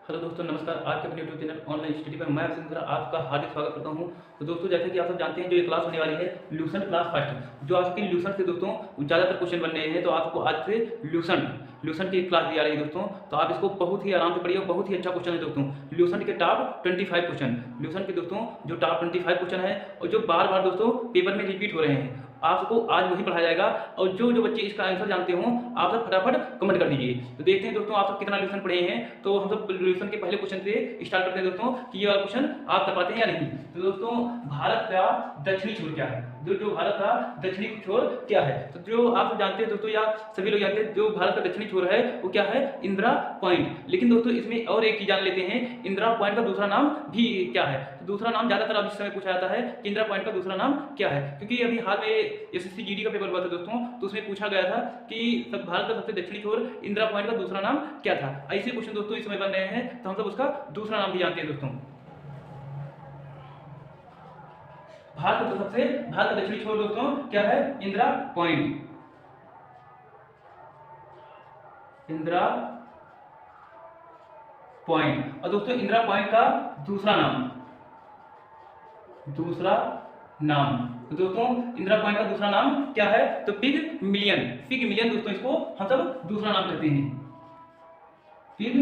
Hello दोस्तों, नमस्कार। आज के अपने यूट्यूब चैनल ऑनलाइन स्टडी पर मैं आपका हार्दिक स्वागत करता हूं। तो दोस्तों, जैसे कि आप सब जानते हैं, जो ये क्लास होने वाली है ल्यूसन क्लास फर्स्ट, जो आपकी ल्यूसन से दोस्तों ज़्यादातर क्वेश्चन बन रहे हैं। तो आपको आज से ल्यूसन की क्लास दी जा रही है दोस्तों। तो आप इसको बहुत ही आराम से पढ़िए, बहुत ही अच्छा क्वेश्चन है दोस्तों। ल्यूसन के टॉप 25 क्वेश्चन, ल्यूसन के दोस्तों जो टॉप 25 क्वेश्चन है और जो बार बार दोस्तों पेपर में रिपीट हो रहे हैं, आपको आज वही पढ़ाया जाएगा। और जो जो बच्चे इसका आंसर जानते हो, आप सब फटाफट कमेंट कर दीजिए। तो देखते हैं दोस्तों आप सब कितना ल्यूसन पढ़े हैं। तो हम सब ल्यूसन के पहले क्वेश्चन से स्टार्ट करते हैं दोस्तों कि ये वाला क्वेश्चन आप कर पाते हैं या नहीं। तो दोस्तों, भारत का दक्षिणी छोर क्या है? जो भारत का दक्षिणी छोर क्या है? तो जो आप जानते हैं दोस्तों, या सभी लोग जानते हैं, जो भारत का दक्षिणी छोर है वो क्या है? इंदिरा पॉइंट। लेकिन दोस्तों इसमें और एक चीज जान लेते हैं, इंदिरा पॉइंट का दूसरा नाम भी क्या है। तो दूसरा नाम ज्यादातर अब इस समय पूछा जाता है कि इंदिरा पॉइंट का दूसरा नाम क्या है, क्योंकि अभी हाल में एसएससी जीडी का पेपर हुआ था दोस्तों। तो उसमें पूछा गया था कि भारत का सबसे दक्षिणी छोर इंदिरा पॉइंट का दूसरा नाम क्या था। ऐसे क्वेश्चन दोस्तों इस समय बन रहे हैं, तो हम सब उसका दूसरा नाम भी जानते हैं दोस्तों। भारत का दक्षिणी छोर दोस्तों क्या है? इंदिरा पॉइंट। इंदिरा पॉइंट। और दोस्तों इंदिरा पॉइंट का दूसरा नाम, तो दोस्तों इंदिरा पॉइंट का दूसरा नाम क्या है? तो पिग मिलियन दोस्तों, इसको हम सब दूसरा नाम कहते हैं, पिग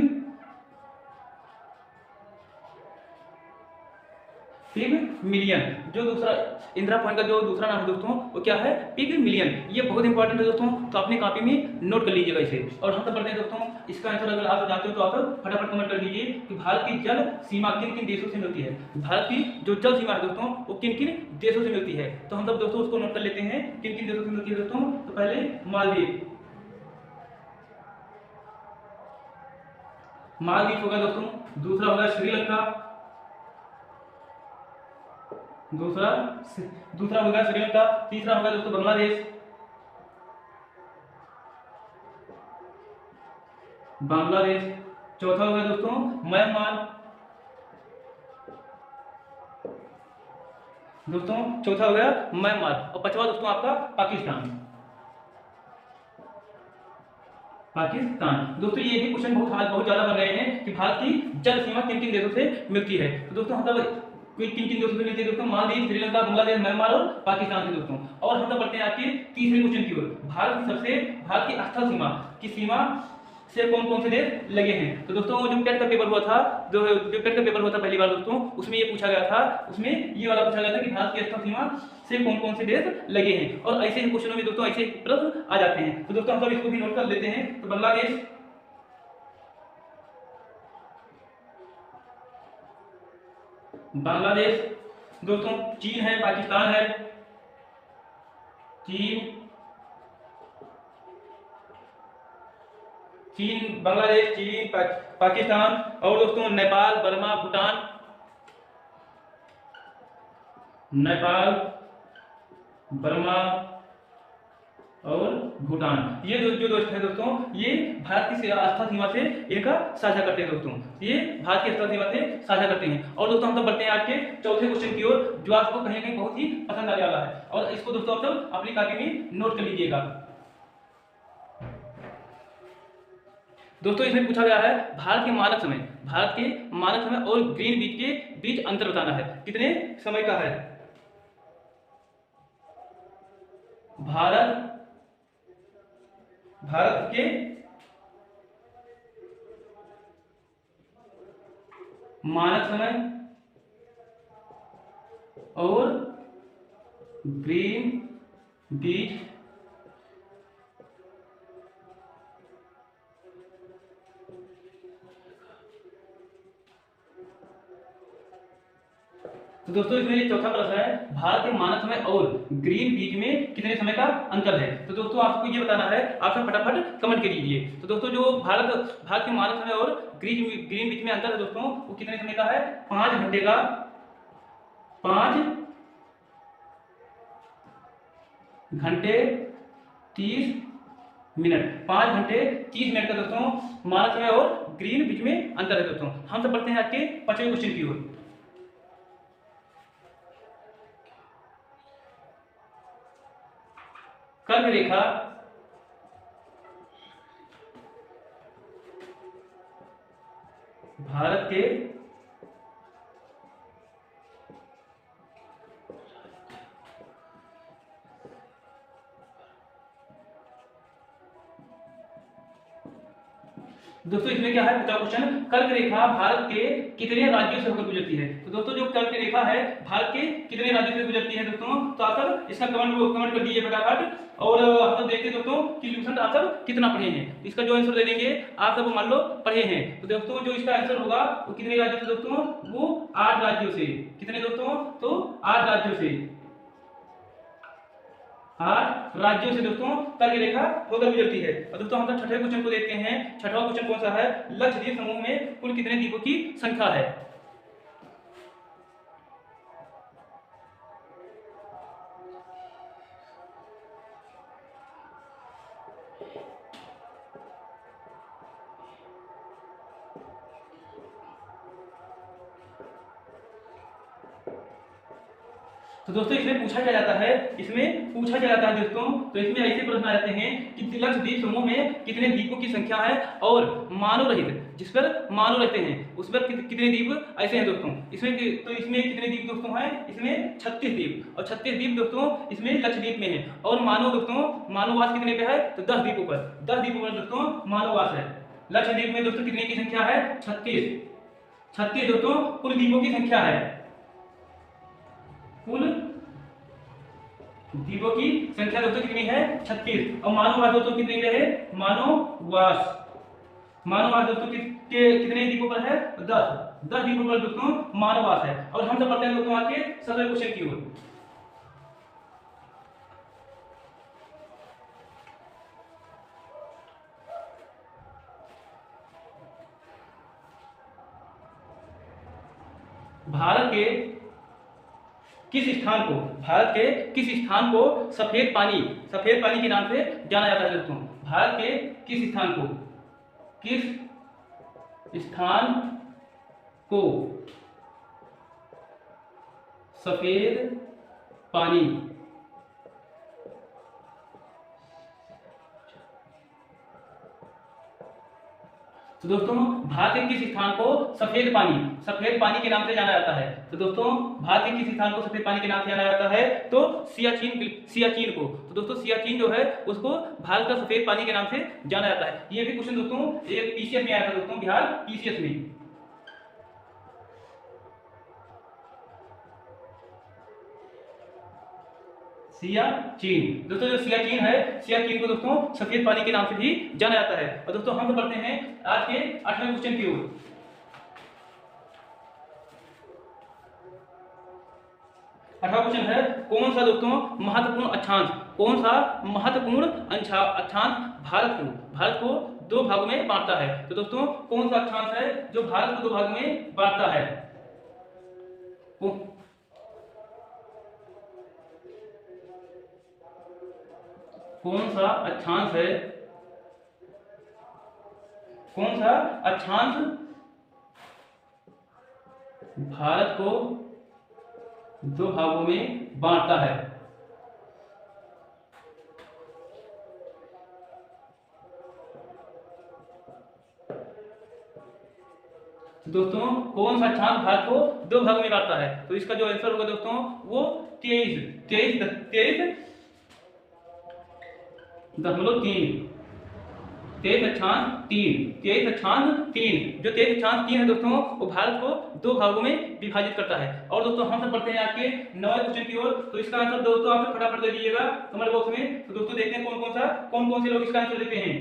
मिलियन। जो दूसरा इंदिरा पॉइंट का जो दूसरा नाम है दोस्तों वो क्या है? Pig million. ये बहुत इंपॉर्टेंट है दोस्तों, तो अपनी कॉपी में नोट कर लीजिएगा इसे। और हम सब पढ़ते हैं दोस्तों, इसका आंसर अगर आप जानते हो तो आप फटाफट कमेंट कर दीजिए कि भारत की जल सीमा किन किन देशों से मिलती है। भारत की जो जल सीमा है दोस्तों वो किन किन देशों से मिलती है। तो हम सब दोस्तों उसको नोट कर लेते हैं, किन किन देशों से मिलती है दोस्तों। तो पहले मालदीव होगा दोस्तों, दूसरा होगा श्रीलंका, दूसरा होगा श्रीलंका, तीसरा होगा दोस्तों बांग्लादेश, चौथा होगा दोस्तों म्यांमार, चौथा हो गया म्यांमार। और पांचवा दोस्तों आपका पाकिस्तान। दोस्तों ये भी क्वेश्चन बहुत ज्यादा बन रहे हैं कि भारत की जल सीमा किन किन देशों से मिलती है। तो दोस्तों मतलब किन किन देशों से मिलती है दोस्तों? मालदीव, श्रीलंका, बांग्लादेश, म्यांमार और पाकिस्तान से दोस्तों। और हम बढ़ते हैं आपके तीसरे क्वेश्चन की ओर। भारत की स्थल सीमा की सीमा से कौन कौन से देश लगे हैं। तो दोस्तों जो टेट का पेपर हुआ था, जो टेट का पेपर हुआ था पहली बार दोस्तों, उसमें ये पूछा गया था, उसमें ये वाला पूछा गया था कि भारत की स्थल सीमा से कौन कौन से देश लगे हैं। और ऐसे ही क्वेश्चनों में दोस्तों ऐसे प्रश्न आ जाते हैं। तो दोस्तों हम सब इसको भी नोट कर लेते हैं। तो बांग्लादेश दोस्तों, चीन है, पाकिस्तान है, बांग्लादेश, चीन, पाकिस्तान और दोस्तों नेपाल, बर्मा, और भूटान। ये जो दोस्त है दोस्तों, ये भारत की स्थल सीमा से इनका साझा करते हैं दोस्तों। ये भारत की स्थल सीमा से साझा करते हैं। और दोस्तों हम तो बढ़ते हैं आज के चौथे क्वेश्चन की ओर, जो आपको कहीं ना कहीं बहुत ही पसंद आने वाला है। और इसको दोस्तों आप सब अपनी कॉपी में नोट कर लीजिएगा। दोस्तों इसमें पूछा गया है भारत के मानक समय और ग्रीन बीच के बीच अंतर बताना है। कितने समय का है? भारत के मानक समय और ग्रीन बीच तो दोस्तों इसमें ये चौथा प्रश्न है, भारत के मानक समय और ग्रीन बीच में कितने समय का अंतर है। तो दोस्तों आपको ये बताना है, आप सब फटाफट कमेंट कर दीजिए। तो दोस्तों जो भारत के मानक समय और ग्रीन बीच में अंतर है दोस्तों, वो कितने समय का है? 5 घंटे का, 5 घंटे 30 मिनट, 5 घंटे 30 मिनट का दोस्तों मानक समय और ग्रीन बीच में अंतर है दोस्तों। हम सब बढ़ते हैं आज के 5वें क्वेश्चन की ओर। कर्क रेखा भारत के दोस्तों इसमें क्या है, 50 क्वेश्चन, कर्क रेखा भारत के कितने राज्यों से होकर गुजरती है। तो दोस्तों जो कर्क रेखा है भारत के कितने राज्यों से गुजरती है दोस्तों, तो आप सब इसका कमेंट कर दीजिए फटाफट। और आप सब देखते हैं दोस्तों कि लूसेंट आप सब कितना पढ़े हैं। इसका जो आंसर दे देंगे आप सब मान लो पढ़े हैं। तो दोस्तों जो इसका आंसर होगा वो कितने राज्यों से दोस्तों, वो 8 राज्यों से। कितने दोस्तों, तो 8 राज्यों से, 8 राज्यों से दोस्तों कर्क रेखा होकर गुजरती है। और दोस्तों हम छठे क्वेश्चन को देखते हैं। छठवां क्वेश्चन कौन सा है, लक्षद्वीप समूह में कुल कितने द्वीपों की संख्या है। तो दोस्तों इसमें पूछा क्या जाता है, दोस्तों, तो इसमें ऐसे प्रश्न आ जाते हैं कि लक्षद्वीप समूह में कितने द्वीपों की संख्या है और मानव रहित, जिस पर मानव रहते हैं उस पर कितने द्वीप ऐसे हैं दोस्तों। इसमें कितने द्वीप दोस्तों हैं, इसमें 36 द्वीप, और 36 द्वीप दोस्तों इसमें लक्षद्वीप में है। और मानव दोस्तों, मानववास कितने पे है, तो 10 द्वीपों पर, 10 द्वीपों पर दोस्तों मानववास है। लक्षद्वीप में दोस्तों कितने की संख्या है, 36 दोस्तों कुल द्वीपों की संख्या है। कुल द्वीपों की संख्या दोस्तों कितनी है, 36। और मानववास दोस्तों कितने पे है, मानववास दोस्तों कितने द्वीपों पर है, 10 द्वीपों पर दोस्तों मानववास है। और हम सब पढ़ते हैं दोस्तों आगे 7वें क्वेश्चन की ओर। भारत के किस स्थान को सफेद पानी के नाम से जाना जाता है दोस्तों। भारत के किस स्थान को सफेद पानी, तो दोस्तों भारत के किस स्थान को सफेद पानी के नाम से जाना जाता है। तो दोस्तों भारत के किस स्थान को सफेद पानी के नाम से जाना जाता है, तो सियाचिन को। तो दोस्तों सियाचिन जो है उसको भारत का सफेद पानी के नाम से जाना जाता है। ये भी क्वेश्चन दोस्तों एक पीसीएस में आया था दोस्तों, बिहार पीसीएस में। सियाचिन दोस्तों, जो सियाचिन है, सियाचिन को दोस्तों सफेद पानी के नाम से भी जाना जाता है। और दोस्तों हम तो पढ़ते हैं आज के 8वें क्वेश्चन की ओर। 8वां क्वेश्चन है, कौन सा दोस्तों महत्वपूर्ण अक्षांश भारत को 2 भागों में बांटता है। तो दोस्तों कौन सा अक्षांश है जो भारत को 2 भागों में बांटता है। कौन सा अक्षांश भारत को 2 भागों में बांटता है। दोस्तों कौन सा अक्षांश भारत को 2 भागों में बांटता है, तो इसका जो आंसर होगा दोस्तों वो 23.3 जो 23.3 है दोस्तों वो भारत को 2 भागों में विभाजित करता है। और दोस्तों हम सब पढ़ते हैं आपके 9वें क्वेश्चन की ओर। तो इसका आंसर दोस्तों आप फटाफट दे दीजिएगा कमेंट बॉक्स में। तो दोस्तों देखते हैं कौन से लोग इसका आंसर देते हैं।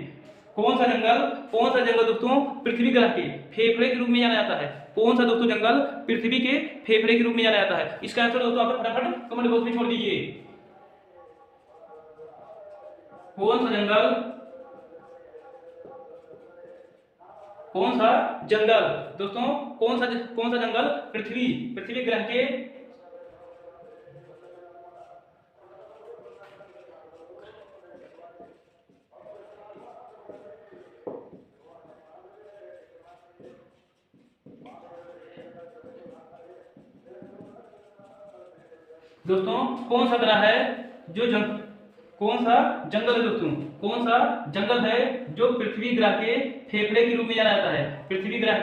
कौन सा जंगल दोस्तों पृथ्वी ग्रह के फेफड़े के रूप में जाना जाता है। कौन सा दोस्तों जंगल पृथ्वी के फेफड़े के रूप में जाना जाता है। इसका आंसर दोस्तों आप फटाफट कमेंट बॉक्स में छोड़ दीजिए। कौन सा जंगल दोस्तों कौन सा जंगल पृथ्वी ग्रह के दोस्तों कौन सा ग्रह है जो कौन सा जंगल है दोस्तों कौन सा जंगल है जो पृथ्वी ग्रह के फेफड़े के रूप में जाना जाता है? पृथ्वी ग्रह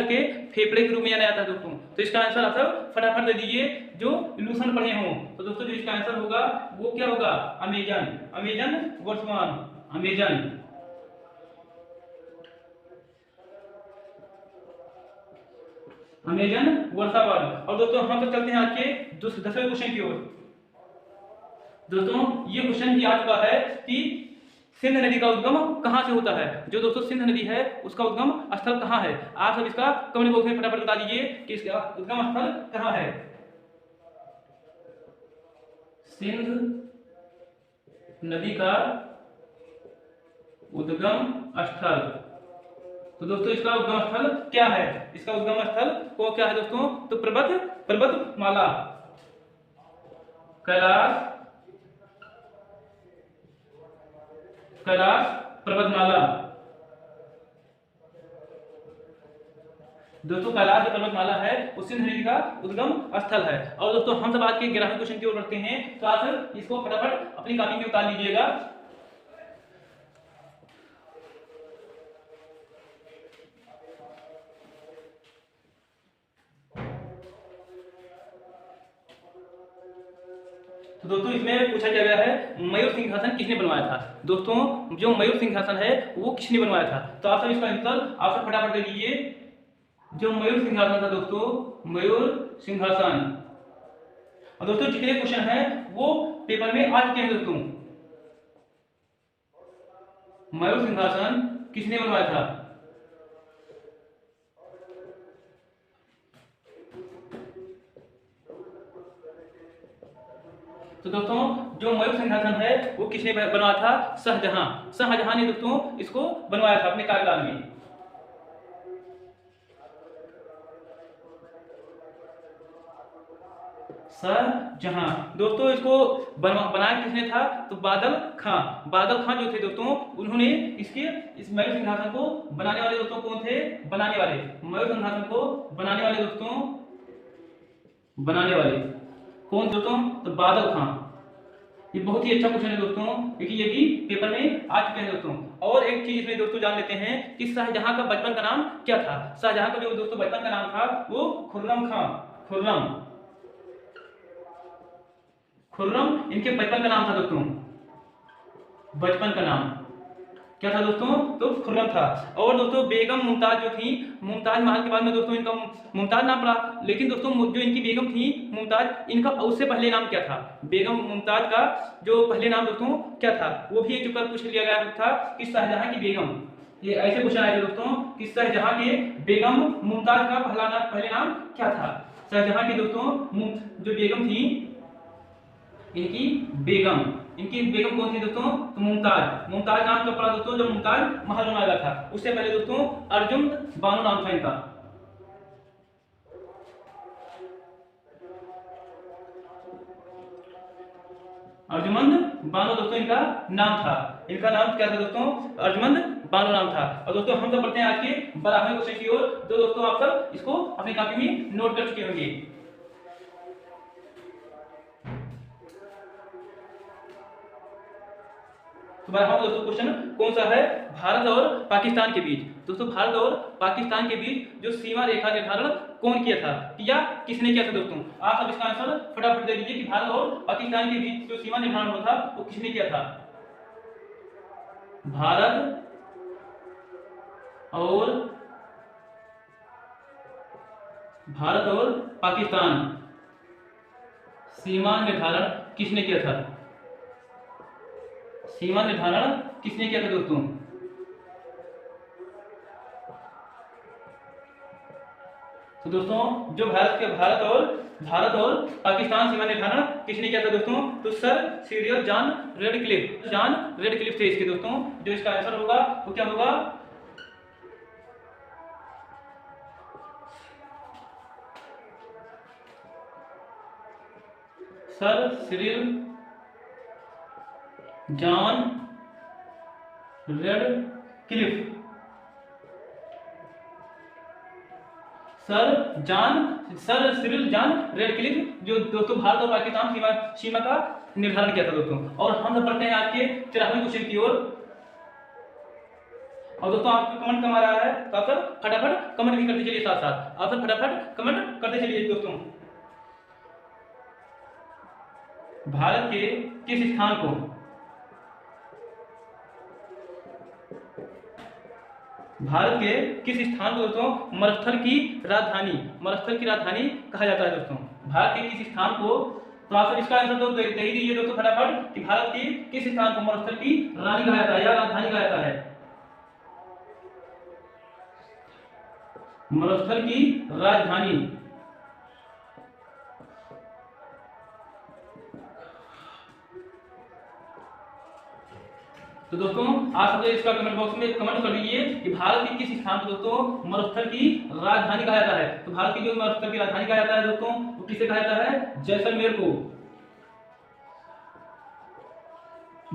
के फेफड़े के रूप में जाना जाता है दोस्तों। तो इसका आंसर आप सब फटाफट दे दीजिए जो इल्यूशन पढ़े हों। तो दोस्तों जो इसका आंसर होगा वो क्या होगा? अमेजन वर्षमान, अमेजन वर्षावन। और दोस्तों हम तो चलते हैं आज के 10वें क्वेश्चन की ओर। दोस्तों ये क्वेश्चन भी आ चुका है कि सिंध नदी का उद्गम कहां से होता है? जो दोस्तों सिंध नदी है उसका उद्गम स्थल कहां है? आप सब इसका कमेंट बॉक्स में फटाफट बता दीजिए कि इसका उद्गम स्थल कहां है। सिंध नदी का उद्गम स्थल। तो दोस्तों इसका उद्गम स्थल क्या है? इसका उद्गम स्थल को क्या है दोस्तों? तो पर्वतमाला, कैलाश पर्वतमाला। दोस्तों कैलाश जो पर्वतमाला है वो सिंध नदी का उद्गम स्थल है। और दोस्तों हम सब आज के 11वें क्वेश्चन की ओर बढ़ते हैं। तो आप सब इसको फटाफट अपनी कॉपी में उतार लीजिएगा। तो दोस्तों इसमें पूछा गया है मयूर सिंहासन किसने बनवाया था? दोस्तों जो मयूर सिंहासन है वो किसने बनवाया था? तो आप सब इसका आंसर आप सब फटाफट दे दीजिए। जो मयूर सिंहासन था दोस्तों, मयूर सिंहासन। और दोस्तों जितने क्वेश्चन है वो पेपर में आ चुके हैं दोस्तों। मयूर सिंहासन किसने बनवाया था? तो दोस्तों जो मयूर सिंहासन है वो किसने बनवाया था? शाहजहां ने दोस्तों इसको बनवाया था अपने कार्यकाल में। शाहजहां। दोस्तों इसको बनाया किसने था? तो बादल खां जो थे दोस्तों उन्होंने इस मयूर सिंहासन को बनाने वाले दोस्तों कौन थे? मयूर सिंहासन को बनाने वाले कौन दोस्तों? तो बादल खां। ये बहुत ही अच्छा क्वेश्चन है दोस्तों क्योंकि ये भी पेपर में आ चुके हैं दोस्तों। और एक चीज इसमें दोस्तों जान लेते हैं कि शाहजहां का बचपन का नाम क्या था? शाहजहां का जो दोस्तों बचपन का नाम था वो खुर्रम इनके बचपन का नाम था दोस्तों। बचपन का नाम क्या था दोस्तों? तो खुर्रम था। और दोस्तों बेगम मुमताज जो थी, मुमताज महल के बाद में दोस्तों इनका मुमताज नाम पड़ा। लेकिन दोस्तों जो इनकी बेगम थी मुमताज, इनका उससे पहले नाम क्या था? बेगम मुमताज का जो पहले नाम दोस्तों क्या था? वो भी एक चुका पूछ लिया गया था कि शाहजहां की बेगम, ये ऐसे क्वेश्चन आए थे दोस्तों कि शाहजहां के बेगम मुमताज का पहले नाम क्या था? शाहजहां की दोस्तों जो बेगम थी, इनकी बेगम कौन थी दोस्तों? तो मुमताज नाम कब पड़ा दोस्तों? जब मुमताज महल बनाया गया था। उससे पहले दोस्तों अर्जुमंद बानो नाम था इनका। अर्जुमंद बानो दोस्तों इनका नाम था। इनका नाम क्या था दोस्तों? अर्जुमंद बानो नाम था। और दोस्तों हम सब बढ़ते हैं आज के 12वें क्वेश्चन की ओर। तो दोस्तों आप सब इसको अपनी कॉपी में नोट कर चुके होंगे। दोस्तों क्वेश्चन कौन सा है? भारत और पाकिस्तान के बीच। दोस्तों भारत और पाकिस्तान के बीच जो सीमा रेखा निर्धारण कौन किया था या किसने किया था दोस्तों? आप सब इसका आंसर फटाफट दे दीजिए कि भारत और पाकिस्तान के बीच जो सीमा निर्धारण हुआ था वो किसने किया था? भारत और पाकिस्तान सीमा निर्धारण किसने किया था? सीमा निर्धारण किसने किया था दोस्तों? तो दोस्तों जो भारत और पाकिस्तान सीमा निर्धारण किसने किया था दोस्तों? तो सर सीरियल जॉन रेडक्लिफ थे इसके दोस्तों। जो इसका आंसर होगा वो क्या होगा? Sir Cyril John Radcliffe. Sir Cyril John Radcliffe, जो दोस्तों भारत और पाकिस्तान सीमा का निर्धारण किया था दोस्तों। और हम सब पढ़ते हैं आज के 13वें क्वेश्चन की ओर। और दोस्तों आपको कमेंट कम आ रहा है तो आप सब फटाफट कमेंट भी करते चलिए, साथ साथ आप सब फटाफट कमेंट करते चलिए दोस्तों। भारत के किस स्थान को दोस्तों मरुस्थल की राजधानी कहा जाता है दोस्तों? भारत के किस स्थान को, तो आप सब इसका आंसर तो दे ही दीजिए दोस्तों फटाफट कि भारत के किस स्थान को मरुस्थल की रानी कहा जाता है या राजधानी कहा जाता है? मरुस्थल की राजधानी। तो दोस्तों आप सब इसका कमेंट बॉक्स में कमेंट कर दीजिए कि भारत के किस स्थान को दोस्तों मरुस्थल की राजधानी कहा जाता है? तो भारत की जो मरुस्थल की राजधानी कहा जाता है दोस्तों, वो किसे कहा जाता है? जैसलमेर को।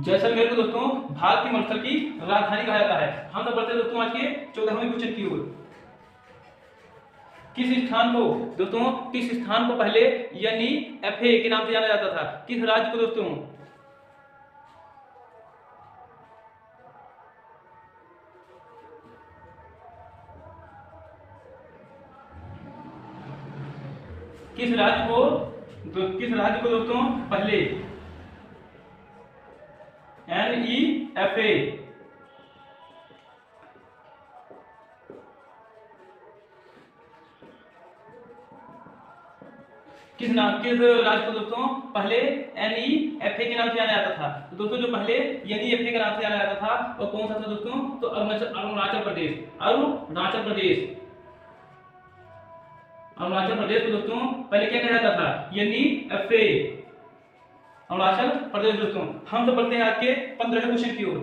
जैसलमेर को दोस्तों भारत की मरुस्थल की राजधानी कहा जाता है। हम सब बढ़ते हैं दोस्तों आज के 14वें क्वेश्चन की ओर। किस स्थान को पहले NEFA के नाम से जाना जाता था? किस राज्य को दोस्तों? किस राज्य को दोस्तों पहले NEFA किस राज्य को दोस्तों पहले NEFA के नाम से जाना जाता था? तो दोस्तों जो पहले NEFA के नाम से जाना जाता था वो कौन सा था दोस्तों? तो अरुणाचल प्रदेश को दोस्तों पहले क्या कहा जाता था? NEFA, अरुणाचल प्रदेश दोस्तों। हम तो पढ़ते हैं आज के 15वें क्वेश्चन की ओर।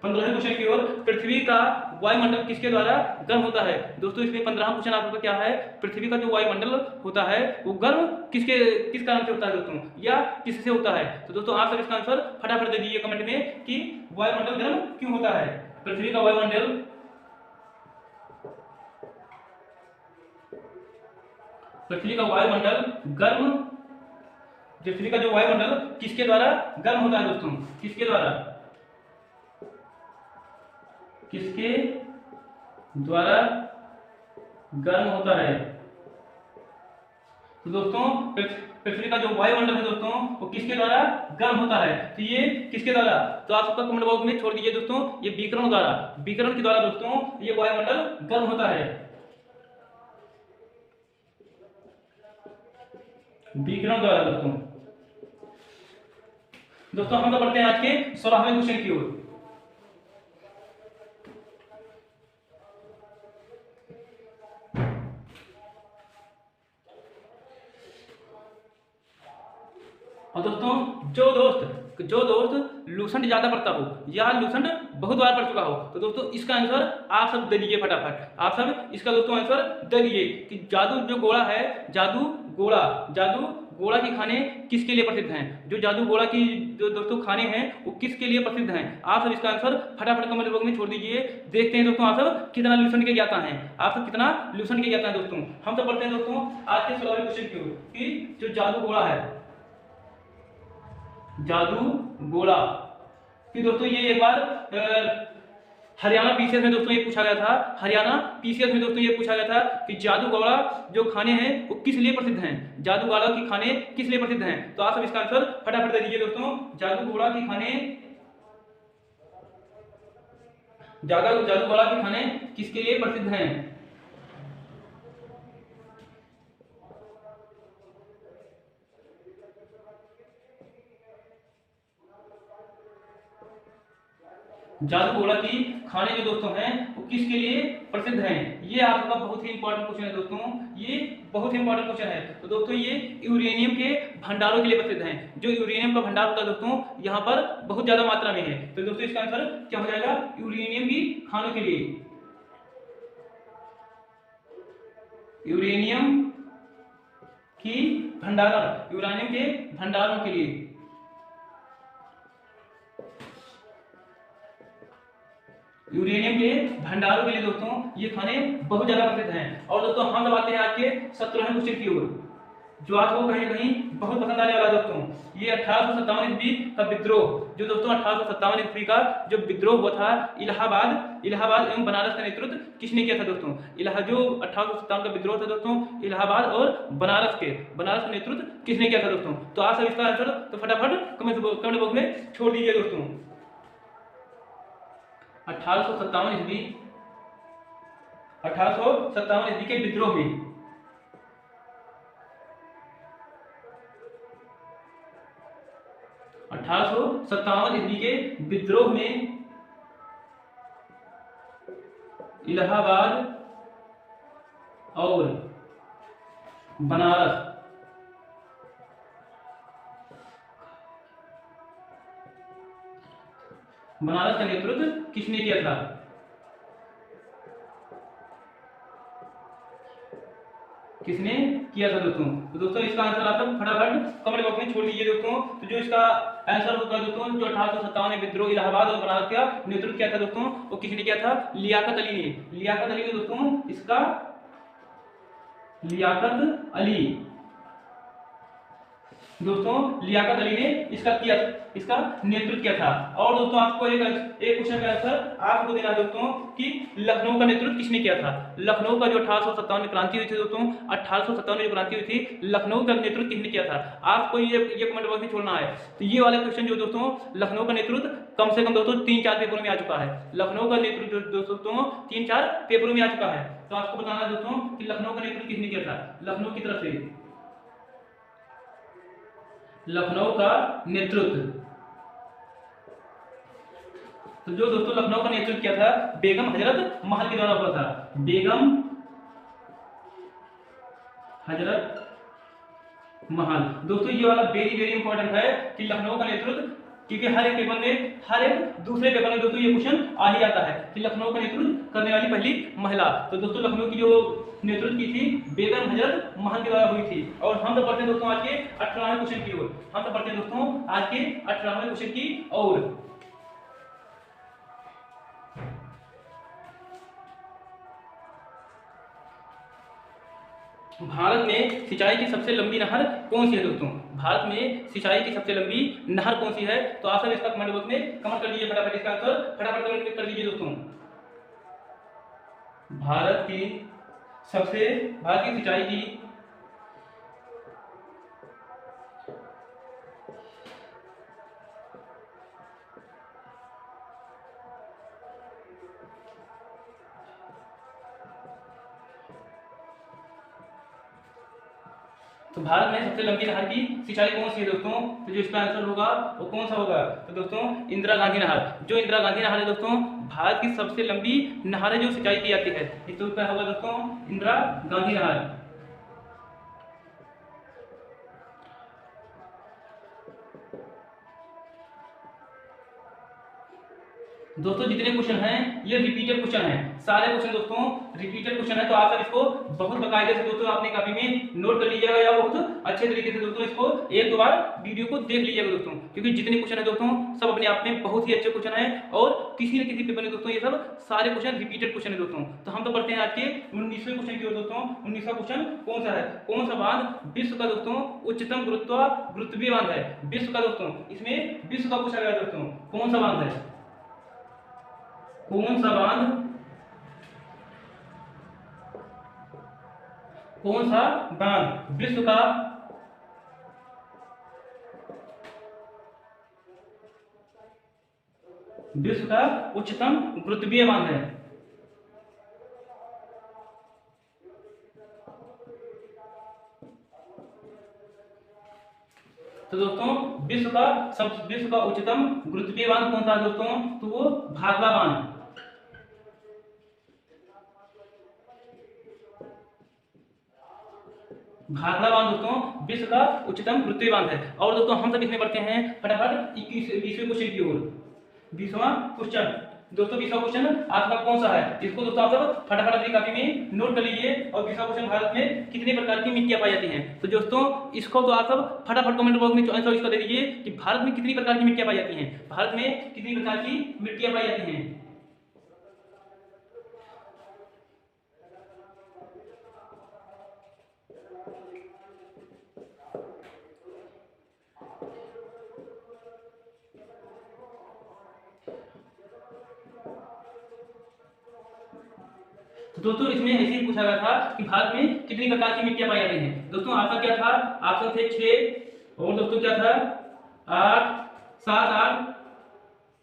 15वें क्वेश्चन की ओर, पृथ्वी का वायुमंडल किसके द्वारा गर्म होता है? दोस्तों इसमें 15वां क्वेश्चन आपका क्या है? पृथ्वी का जो वायुमंडल होता है वो गर्म किस कारण से होता है दोस्तों, या किससे होता है? तो दोस्तों आप सब इसका आंसर फटाफट दे दीजिए कमेंट में कि वायुमंडल गर्म क्यों होता है? पृथ्वी का वायुमंडल किसके द्वारा गर्म होता है दोस्तों? किसके द्वारा गर्म होता है? तो दोस्तों पृथ्वी का जो वायुमंडल है दोस्तों वो किसके द्वारा गर्म होता है? तो ये किसके द्वारा? तो आप सबका कमेंट बॉक्स में छोड़ दीजिए दोस्तों। ये विकिरण के द्वारा दोस्तों ये वायुमंडल गर्म होता है। विकिरण द्वारा दोस्तों हम तो पढ़ते हैं आज के 16वें क्वेश्चन की ओर। और दोस्तों जो दोस्त लूसेंट ज्यादा पढ़ता हो या लूसेंट बहुत बार पढ़ चुका हो, तो दोस्तों इसका आंसर आप सब दे दीजिए फटाफट। आप सब इसका दोस्तों आंसर दे दीजिए कि जादू गोला की खाने किसके लिए प्रसिद्ध हैं? जो जादू गोला की जो दोस्तों खाने हैं वो किसके लिए प्रसिद्ध हैं? आप सब इसका आंसर फटाफट कमेंट बॉक्स में छोड़ दीजिए। देखते हैं दोस्तों आप सब कितना लूसेंट के ज्ञाता हैं। दोस्तों हम सब पढ़ते हैं दोस्तों आज के 16वें क्वेश्चन की ओर कि जो जादू गोला कि दोस्तों ये एक बार हरियाणा पीसीएस में दोस्तों ये पूछा गया था कि जादू गोला जो खाने हैं वो किस लिए प्रसिद्ध हैं? जादू गोला की खाने किस लिए प्रसिद्ध हैं? तो आप सब इसका आंसर फटाफट दे दीजिए दोस्तों। जादू गोला की खाने किसके लिए प्रसिद्ध हैं? जादू गोला की खाने जो दोस्तों हैं वो किसके लिए प्रसिद्ध हैं? ये आपका बहुत ही इंपॉर्टेंट क्वेश्चन है दोस्तों। ये बहुत ही इंपॉर्टेंट क्वेश्चन है। तो दोस्तों ये यूरेनियम के भंडारों के लिए प्रसिद्ध हैं। जो यूरेनियम का भंडार होता है दोस्तों यहाँ पर बहुत ज्यादा मात्रा में है। तो दोस्तों इसका आंसर क्या हो जाएगा? यूरेनियम की खानों के लिए, यूरेनियम के भंडारों के लिए। यूरेनियम के भंडारों के लिए दोस्तों ये खाने बहुत ज्यादा प्रसिद्ध हैं। और दोस्तों हम जब आते हैं आज के 17वें क्वेश्चन की ओर, जो आपको कहीं ना कहीं बहुत पसंद आने वाला दोस्तों। ये 1857 ईस्वी का विद्रोह, जो दोस्तों 1857 ईस्वी का जो विद्रोह हुआ था इलाहाबाद एवं बनारस का नेतृत्व किसने किया था दोस्तों? जो 1857 का विद्रोह था दोस्तों, इलाहाबाद और बनारस का नेतृत्व किसने किया था दोस्तों? तो आप सब इसका आंसर तो फटाफट कमेंट बॉक्स में छोड़ दीजिए दोस्तों। 1857 ईस्वी के विद्रोह में 1857 ईस्वी के विद्रोह में इलाहाबाद और बनारस का नेतृत्व किसने किया था? किसने किया था दोस्तों? तो दोस्तों इसका आंसर आप सब फटाफट कमेंट बॉक्स में छोड़ दीजिए दोस्तों। तो जो इसका आंसर होगा दोस्तों, जो 1857 में विद्रोह इलाहाबाद और बनारस का नेतृत्व किया था दोस्तों, वो किसने किया था? लियाकत अली ने दोस्तों इसका लियाकत अली ने इसका नेतृत्व किया था। और दोस्तों आपको एक क्वेश्चन का आंसर आपको देना है दोस्तों कि लखनऊ का नेतृत्व किसने किया था? लखनऊ का जो 1857 में क्रांति हुई थी दोस्तों, 1857 में जो क्रांति हुई थी, लखनऊ का नेतृत्व किसने किया था? आपको ये कमेंट बॉक्स में छोड़ना है। तो ये वाला क्वेश्चन जो दोस्तों, लखनऊ का नेतृत्व कम से कम दोस्तों 3-4 पेपरों में आ चुका है। लखनऊ का नेतृत्व दोस्तों 3-4 पेपरों में आ चुका है। तो आपको बताना है दोस्तों कि लखनऊ का नेतृत्व किसने किया था? लखनऊ की तरफ से लखनऊ का नेतृत्व, तो जो दोस्तों लखनऊ का नेतृत्व किया था बेगम हजरत महल के द्वारा हुआ था। बेगम हजरत महल दोस्तों, ये वाला वेरी इंपॉर्टेंट है कि लखनऊ का नेतृत्व, क्योंकि हर एक दूसरे पेपर में दोस्तों ये क्वेश्चन आ ही जाता है कि लखनऊ का नेतृत्व करने वाली पहली महिला। तो दोस्तों लखनऊ की जो नेतृत्व की थी बेगम हजरत महल के द्वारा हुई थी। और हम तो पढ़ते हैं दोस्तों आज के 18वें क्वेश्चन की ओर। भारत में सिंचाई की सबसे लंबी नहर कौन सी है दोस्तों? भारत में सिंचाई की सबसे लंबी नहर कौन सी है? तो आप सब इसका कमेंट बॉक्स में कमेंट कर दीजिए फटाफट। इसका आंसर फटाफट कमेंट कर दीजिए दोस्तों। भारत की सिंचाई की तो भारत में सबसे लंबी नहर की सिंचाई कौन सी है दोस्तों? तो जो इसका आंसर होगा वो कौन सा होगा? तो दोस्तों इंदिरा गांधी नहर। जो इंदिरा गांधी नहर है दोस्तों, भारत की सबसे लंबी नहर है जो सिंचाई की जाती है। तो क्या होगा दोस्तों? इंदिरा गांधी नहर। दोस्तों जितने क्वेश्चन हैं ये रिपीटेड क्वेश्चन हैं, सारे क्वेश्चन दोस्तों रिपीटेड क्वेश्चन है। तो आप सब इसको बहुत बाकायदे से दोस्तों अपनी कॉपी में नोट कर लीजिएगा, या बहुत अच्छे तरीके से दोस्तों इसको 1-2 बार वीडियो को देख लीजिएगा दोस्तों, क्योंकि जितने क्वेश्चन है दोस्तों सब अपने आप में बहुत ही अच्छे क्वेश्चन है। और किसी न किसी पेपर में दोस्तों ये सब सारे क्वेश्चन रिपीटेड क्वेश्चन है दोस्तों। तो हम तो पढ़ते हैं आज के 19वें क्वेश्चन की ओर दोस्तों। 19वां क्वेश्चन कौन सा है? कौन सा बांध विश्व का दोस्तों उच्चतम गुरुत्वीय बांध है? विश्व का दोस्तों, इसमें विश्व का पूछा गया दोस्तों, कौन सा बांध है? कौन सा बांध विश्व का उच्चतम गुरुत्वीय बांध है? तो दोस्तों विश्व का उच्चतम गुरुत्वीय बांध कौन सा है दोस्तों? तो वो भाखड़ा बांध। भाखड़ा बांध दोस्तों विश्व का उच्चतम गुरुत्वीय बांध है। और दोस्तों हम सब इसमें पढ़ते हैं फटाफट 20वें क्वेश्चन की ओर। 20वां क्वेश्चन दोस्तों, 20वां क्वेश्चन आपका कौन सा है? इसको दोस्तों आप सब फटाफट अपनी कॉपी में नोट कर लीजिए। और 20वां क्वेश्चन, भारत में कितने प्रकार की मिट्टियां पाई जाती हैं? तो दोस्तों इसको तो आप सब फटाफट कमेंट बॉक्स में आंसर इसका दे दीजिए कि भारत में कितनी प्रकार की मिट्टियां पाई जाती हैं। भारत में कितनी प्रकार की मिट्टियां पाई जाती हैं? दोस्तों इसमें ऐसे ही पूछा गया था कि भारत में कितनी प्रकार की मिट्टियां पाई जाती हैं। दोस्तों आंसर क्या था? ऑप्शन थे 6 और दोस्तों क्या था 8, 7, 8,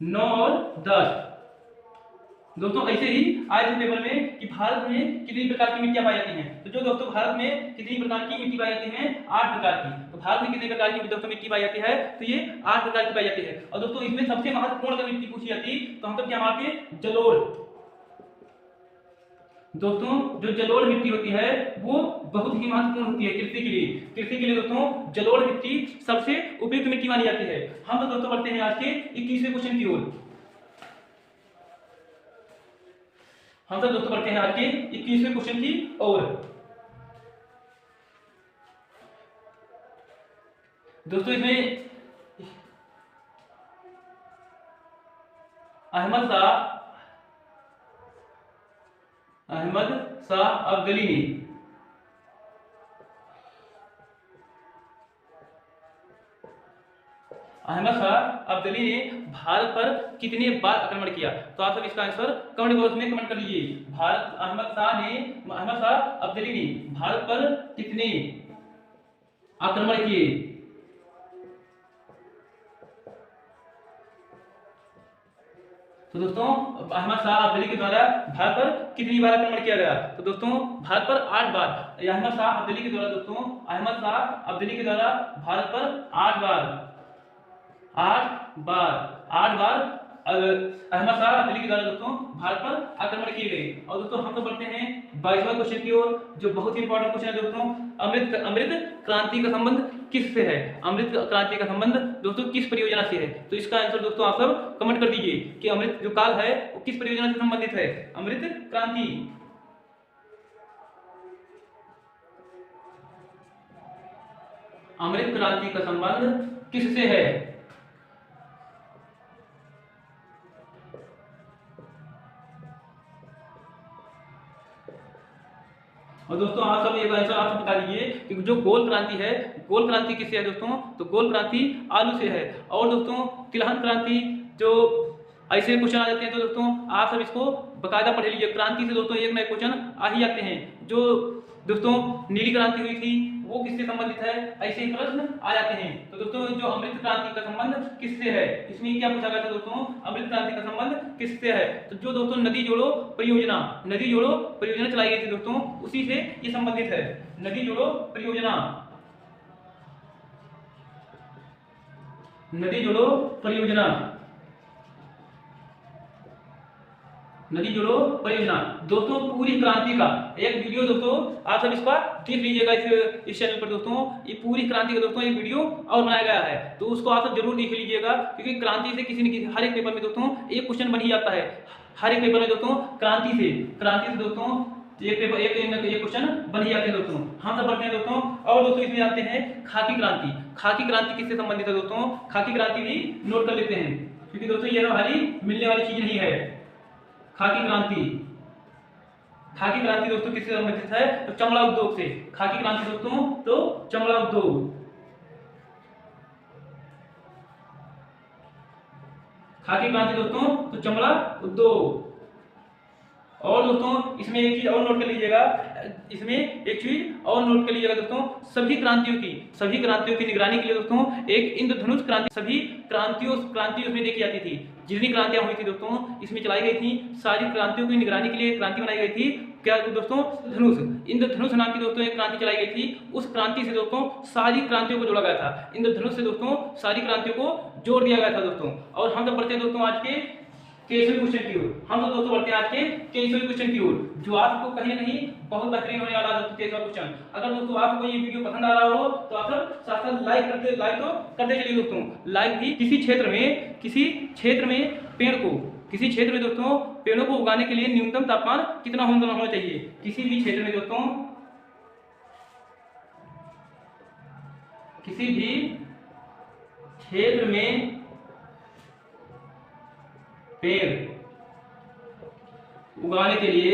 9 और 10। दोस्तों ऐसे ही आए थे पेपर में कि भारत में कितनी प्रकार की मिट्टियां पाई जाती हैं। तो जो दोस्तों भारत में कितनी प्रकार की मिट्टी पाई जाती है? 8 प्रकार की। तो भारत में कितनी प्रकार की दोस्तों मिट्टी पाई जाती है? तो ये 8 प्रकार की पाई जाती है। और दोस्तों इसमें सबसे महत्वपूर्ण अगर मिट्टी पूछी जाती तो हम तो क्या मानते? जलोढ़। दोस्तों जो जलोढ़ मिट्टी होती है वो बहुत ही महत्वपूर्ण होती है कृषि के लिए। कृषि के लिए दोस्तों जलोढ़ मिट्टी सबसे उपयुक्त मिट्टी मानी जाती है। हम तो दोस्तों बढ़ते हैं आज के 21वें क्वेश्चन की ओर। हम सब दोस्तों बढ़ते हैं आज के 21वें क्वेश्चन की ओर। दोस्तों इसमें अहमद शाह अब्दाली ने भारत पर कितने बार आक्रमण किया? तो आप सब इसका आंसर कमेंट बॉक्स में कमेंट कर लीजिए। अहमद शाह अब्दाली ने भारत पर कितने आक्रमण किए? तो दोस्तों अहमद शाह अब्दाली के द्वारा भारत पर कितनी बार आक्रमण किया गया? तो दोस्तों भारत पर 8 बार। अहमद शाह अब्दाली के द्वारा भारत पर 8 बार 8 बार अहमद शाह अब्दाली के द्वारा दोस्तों भारत पर आक्रमण किए गए। और दोस्तों हम तो बढ़ते हैं 22वें क्वेश्चन की ओर, जो बहुत ही इंपॉर्टेंट क्वेश्चन है दोस्तों। अमृत क्रांति का संबंध किससे है? अमृत क्रांति का संबंध दोस्तों किस परियोजना से है? तो इसका आंसर दोस्तों आप सब कमेंट कर दीजिए कि अमृत जो काल है वो किस परियोजना से संबंधित है? अमृत क्रांति। अमृत क्रांति का संबंध किससे है? और दोस्तों आप सब एक आंसर आप बता दीजिए कि जो गोल क्रांति है, गोल क्रांति किससे है दोस्तों? तो गोल क्रांति आलू से है। और दोस्तों तिलहन क्रांति, जो ऐसे क्वेश्चन आ जाते हैं तो दोस्तों आप सब इसको बकायदा पढ़ लीजिए। क्रांति से दोस्तों एक नए क्वेश्चन आ ही जाते हैं। जो दोस्तों नीली क्रांति हुई थी वो किससे संबंधित है? ऐसे ही प्रश्न आ जाते हैं। तो दोस्तों जो अमृत क्रांति का संबंध किससे है, इसमें क्या पूछा गया था दोस्तों? अमृत क्रांति का संबंध किससे है? तो जो दोस्तों नदी जोड़ो परियोजना चलाई गई थी दोस्तों, उसी से ये संबंधित है। नदी जोड़ो परियोजना दोस्तों पूरी क्रांति का एक वीडियो दोस्तों आप सब इसका देख लीजिएगा इस चैनल पर दोस्तों। ये पूरी क्रांति का दोस्तों एक वीडियो और बनाया गया है, तो उसको आप सब जरूर देख लीजिएगा, क्योंकि क्रांति से किसी न किसी हर एक पेपर में दोस्तों एक क्वेश्चन बन ही जाता है। हर एक पेपर में दोस्तों क्रांति से दोस्तों एक क्वेश्चन बन ही जाते हैं दोस्तों। हम सब पढ़ते हैं दोस्तों। और दोस्तों इसमें आते हैं खाकी क्रांति किससे संबंधित है दोस्तों? खाकी क्रांति भी नोट कर लेते हैं, क्योंकि दोस्तों ये हमारी मिलने वाली चीज नहीं है। खाकी क्रांति दोस्तों किससे संबंधित है? तो चमड़ा उद्योग से। खाकी क्रांति दोस्तों तो चमड़ा उद्योग। खाकी क्रांति दोस्तों तो चमड़ा उद्योग। और दोस्तों इसमें एक चीज और नोट कर लीजिएगा, दोस्तों सभी क्रांतियों की निगरानी के लिए दोस्तों एक इंद्रधनुष क्रांति, सभी क्रांतियों उसमें देखी जाती थी। जितनी क्रांतियां हुई थी दोस्तों इसमें चलाई गई थी। सारी क्रांतियों की निगरानी के लिए क्रांति बनाई गई थी। क्या दोस्तों? इंद्रधनुष नाम की दोस्तों एक क्रांति चलाई गई थी। उस क्रांति से दोस्तों सारी क्रांतियों को जोड़ा गया था। इंद्रधनुष से दोस्तों सारी क्रांतियों को जोड़ दिया गया था दोस्तों। और हम तो बढ़ते हैं दोस्तों आज के 23वें क्वेश्चन की ओर। हम तो दोस्तों बढ़ते हैं आज के 23वें क्वेश्चन की ओर, जो आपको कहीं ना कहीं बहुत बेहतरीन होने वाला है दोस्तों 23वां क्वेश्चन। अगर दोस्तों आपको ये वीडियो पसंद आ रहा हो तो आप सब साथ-साथ लाइक तो करते चलिए दोस्तों। लाइक भी किसी क्षेत्र में दोस्तों पेड़ों को उगाने के लिए न्यूनतम तापमान कितना होना चाहिए? किसी भी क्षेत्र में दोस्तों पेड़ उगाने के लिए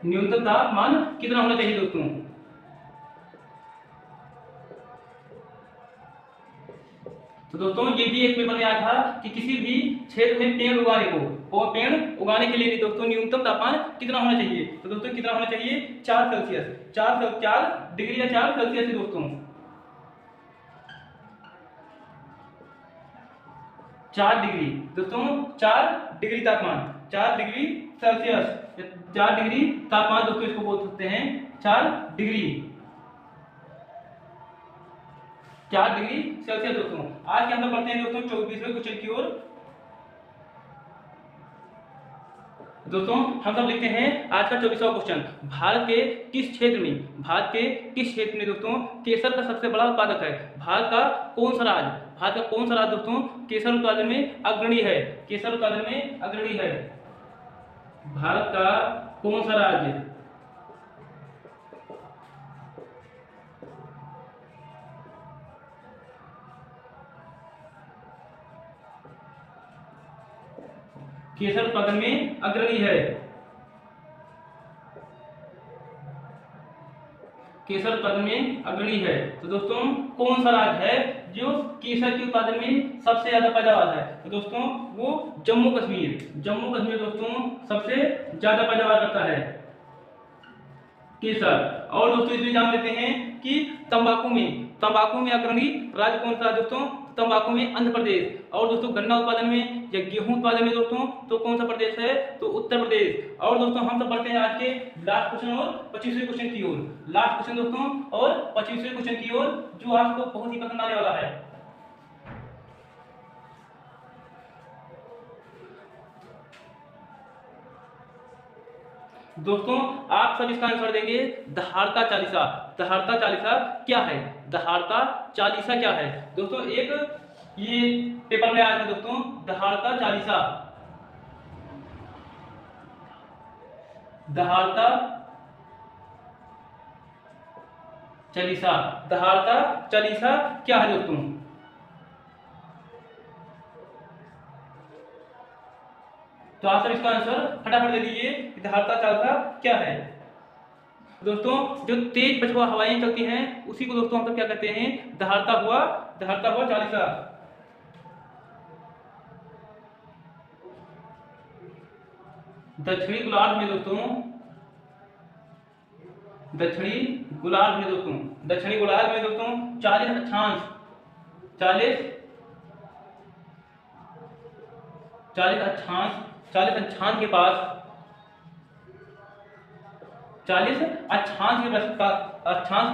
न्यूनतम तापमान कितना होना चाहिए दोस्तों? तो तो दोस्तों ये भी एक पेपर में आया था कि किसी भी क्षेत्र में पेड़ उगाने को, और पेड़ उगाने के लिए दोस्तों न्यूनतम तापमान कितना होना चाहिए। तो दोस्तों कितना होना चाहिए, 4 सेल्सियस, 4 डिग्री या 4 सेल्सियस दोस्तों, 4 डिग्री दोस्तों, 4 डिग्री तापमान, 4 डिग्री सेल्सियस, 4 डिग्री तापमान दोस्तों इसको बोल सकते हैं 4 डिग्री, 4 डिग्री सेल्सियस दोस्तों। आज के हम बढ़ते हैं दोस्तों 24वें क्वेश्चन की ओर। दोस्तों हम सब लिखते हैं आज का 24वां क्वेश्चन, भारत के किस क्षेत्र में दोस्तों केसर का सबसे बड़ा उत्पादक है। भारत का कौन सा राज्य दोस्तों केसर उत्पादन में अग्रणी है, केसर उत्पादन में अग्रणी है। भारत का कौन सा राज्य केसर उत्पादन में अग्रणी है, केसर उत्पादन में अग्रणी है। तो दोस्तों कौन सा राज्य है जो केसर के उत्पादन में सबसे ज्यादा पैदावार है। तो दोस्तों वो जम्मू कश्मीर दोस्तों सबसे ज्यादा पैदावार करता है केसर। और दोस्तों इसमें जान लेते हैं कि तंबाकू में अग्रणी राज्य कौन सा है दोस्तों, तंबाकू में आंध्र प्रदेश। और दोस्तों गन्ना उत्पादन में या गेहूं उत्पादन में दोस्तों तो कौन सा प्रदेश है, तो उत्तर प्रदेश। और दोस्तों हम सब बढ़ते हैं आज के लास्ट क्वेश्चन और 25वें क्वेश्चन की ओर। लास्ट क्वेश्चन दोस्तों और 25वें क्वेश्चन की ओर जो आपको बहुत ही पसंद आने वाला है। दोस्तों आप सब इसका आंसर देंगे दहाड़ता चालीसा। दहाड़ता चालीसा क्या है, दहाड़ता चालीसा क्या है। दोस्तों एक ये पेपर में आया था दोस्तों दहाड़ता चालीसा, दहाड़ता चालीसा क्या है दोस्तों। तो आप सब इसका आंसर फटाफट दे दीजिए, दहाड़ता चालीसा क्या है। दोस्तों जो तेज पछुआ हवाएं चलती हैं उसी को दोस्तों हम सब क्या कहते हैं, दहाड़ता हुआ चालीसा। दक्षिणी गोलार्ध में दोस्तों 40 अक्षांश के पास 40 अक्षांश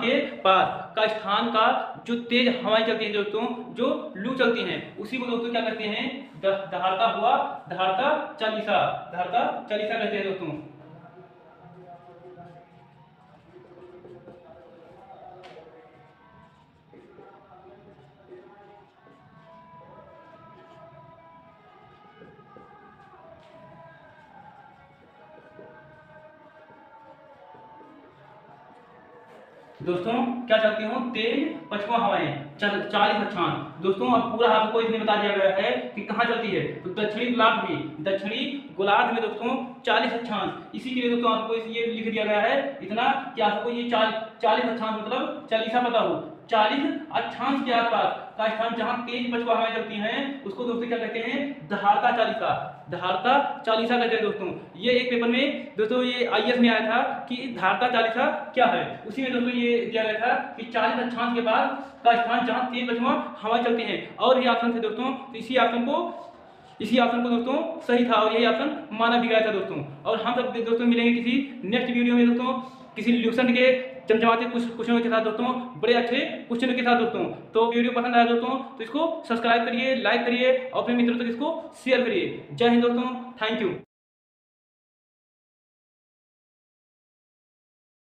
के पास का स्थान का जो तेज हवाएं चलती हैं दोस्तों, जो लू चलती हैं उसी को दोस्तों क्या कहते हैं, दहाड़ता चालीसा कहते हैं दोस्तों। दोस्तों क्या चलती हूँ, तेज पछुआ हवाएं 40 अक्षांश। दोस्तों अब पूरा आपको इसमें बता दिया गया है कि कहाँ चलती है। तो दक्षिणी गोलार्ध में दोस्तों 40 अक्षांश। इसी के लिए दोस्तों आपको ये लिख दिया गया है इतना कि आपको ये 40 अक्षांश मतलब चालीसा पता हो। 40 अक्षांश के आसपास का स्थान जहाँ तेज पछुआ हवाएं चलती हैं उसको दोस्तों क्या कहते हैं, दहाड़ता चालीसा कहते हैं दोस्तों। ये एक पेपर में दोस्तों ये IAS में आया था कि दहाड़ता चालीसा क्या है। उसी में दोस्तों ये दिया गया था कि 40 अक्षांश के बाद का स्थान जहाँ तेज पछुआ हवाएं चलती हैं। और ये ऑप्शन थे दोस्तों, तो इसी ऑप्शन को दोस्तों सही था और यही ऑप्शन माना भी गया था दोस्तों। और हम सब दोस्तों मिलेंगे किसी नेक्स्ट वीडियो में दोस्तों, किसी ल्यूशन के चमचमाते कुछ क्वेश्चनों के साथ दोस्तों, बड़े अच्छे क्वेश्चनों के साथ दोस्तों। तो वीडियो पसंद आया दोस्तों तो इसको सब्सक्राइब करिए, लाइक करिए और अपने मित्रों तक इसको शेयर करिए। जय हिंद दोस्तों, थैंक यू।